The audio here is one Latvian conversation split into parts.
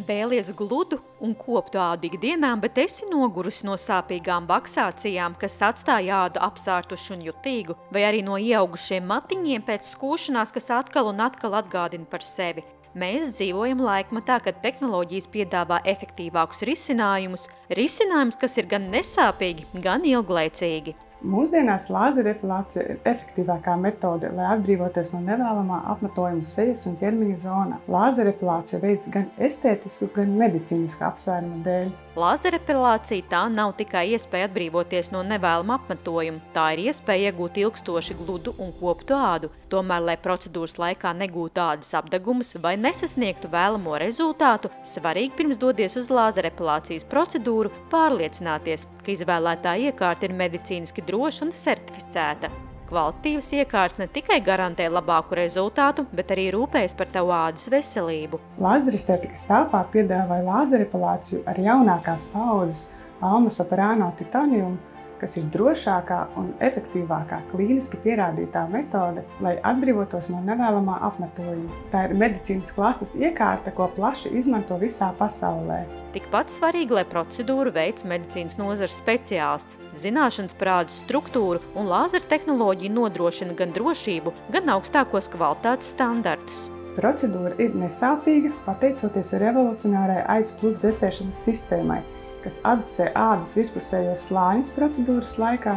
Vēlies gludu un koptu ādu ikdienā, bet esi nogurusi no sāpīgām baksācijām, kas atstāja ādu apsārtušu un jutīgu, vai arī no ieaugušiem matiņiem pēc skūšanās, kas atkal un atkal atgādina par sevi. Mēs dzīvojam laikmatā, kad tehnoloģijas piedāvā efektīvākus risinājumus, kas ir gan nesāpīgi, gan ilglaicīgi. Mūsdienās lāzerepilācija ir efektīvākā metode, lai atbrīvoties no nevēlamā apmetojuma sejas un ķermeņa zonā. Lāzerepilācija veids gan estētisku, gan medicīnisku apsvērumu dēļ. Lāzerepilācija tā nav tikai iespēja atbrīvoties no nevēlama apmetojuma, tā ir iespēja iegūt ilgstoši gludu un koptu ādu. Tomēr, lai procedūras laikā negūtu ādas apdegumus vai nesasniegtu vēlamo rezultātu, svarīgi pirms dodies uz lāzerepilācijas procedūru pārliecināties, ka izvēlētā iekārta ir medicīniski droša un certificēta. Kvalitatīvas iekārtas ne tikai garantē labāku rezultātu, bet arī rūpējas par tavu ādas veselību. Lāzerestētikas telpā piedāvāja lāzerepilāciju ar jaunākās paaudzes Alma Soprano titaniumu, kas ir drošākā un efektīvākā klīniski pierādītā metode, lai atbrīvotos no nevēlamā apmetojuma. Tā ir medicīnas klases iekārta, ko plaši izmanto visā pasaulē. Tikpat svarīgi, lai procedūru veids medicīnas nozares speciālists. Zināšanas par ādas struktūru un lāzertehnoloģija nodrošina gan drošību, gan augstākos kvalitātes standartus. Procedūra ir nesāpīga, pateicoties revolucionārai aiz plus dzēsēšanas sistēmai, kas atdzesē ādas virspusējos slāņus procedūras laikā,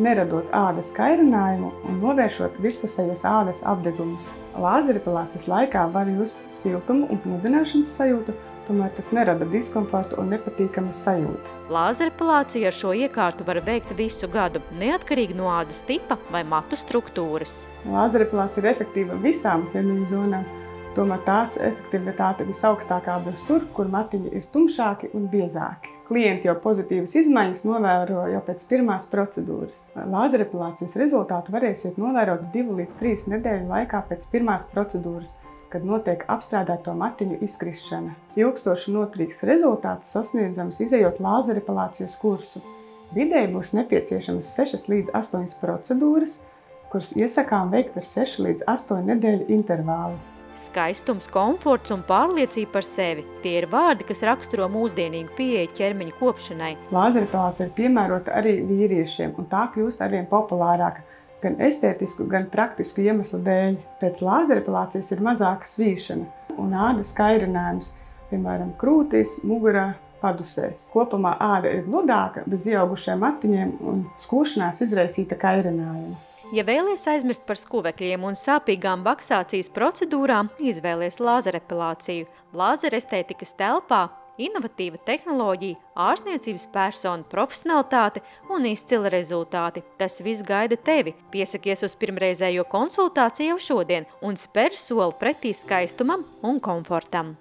neradot ādas kairinājumu un novēršot virspusējos ādas apdegumus. Lāzerepilācijas laikā var just siltumu un pludināšanas sajūtu, tomēr tas nerada diskomfortu un nepatīkamas sajūtas. Lāzerepilācija ar šo iekārtu var veikt visu gadu, neatkarīgi no ādas tipa vai matu struktūras. Lāzerepilācija ir efektīva visām ķermeņa zonām, tomēr tās efektivitāte visaugstākā būs tur, kur matiņi ir tumšāki un biezāki. Klienti jau pozitīvas izmaiņas novēro jau pēc pirmās procedūras. Lāzerepilācijas rezultātu varēsiet novērot 2 līdz 3 nedēļu laikā pēc pirmās procedūras, kad notiek apstrādāto matiņu izkrišana. Ilgstoši noturīgs rezultāts sasniedzams izejot lāzerepilācijas kursu. Vidēji būs nepieciešamas 6 līdz 8 procedūras, kuras iesakām veikt ar 6 līdz 8 nedēļu intervālu. Skaistums, komforts un pārliecība par sevi – tie ir vārdi, kas raksturo mūsdienīgu pieeju ķermeņa kopšanai. Lāzerepilācija ir piemērota arī vīriešiem, un tā kļūst arvien populārāka gan estētisku, gan praktisku iemeslu dēļ. Pēc lāzerepilācijas ir mazāka svīšana un ādas kairinājums, piemēram, krūtīs, mugurā, padusēs. Kopumā āda ir gludāka, bez ieaugušiem matiņiem un skūšanās izraisīta kairinājuma. Ja vēlies aizmirst par skuvekļiem un sāpīgām baksācijas procedūrām, izvēlies lāzerepilāciju. Lāzerestētikas telpā inovatīva tehnoloģija, ārstniecības persona, profesionalitāte un izcila rezultāti. Tas viss gaida tevi. Piesakies uz pirmreizējo konsultāciju jau šodien un spēr soli pretī skaistumam un komfortam.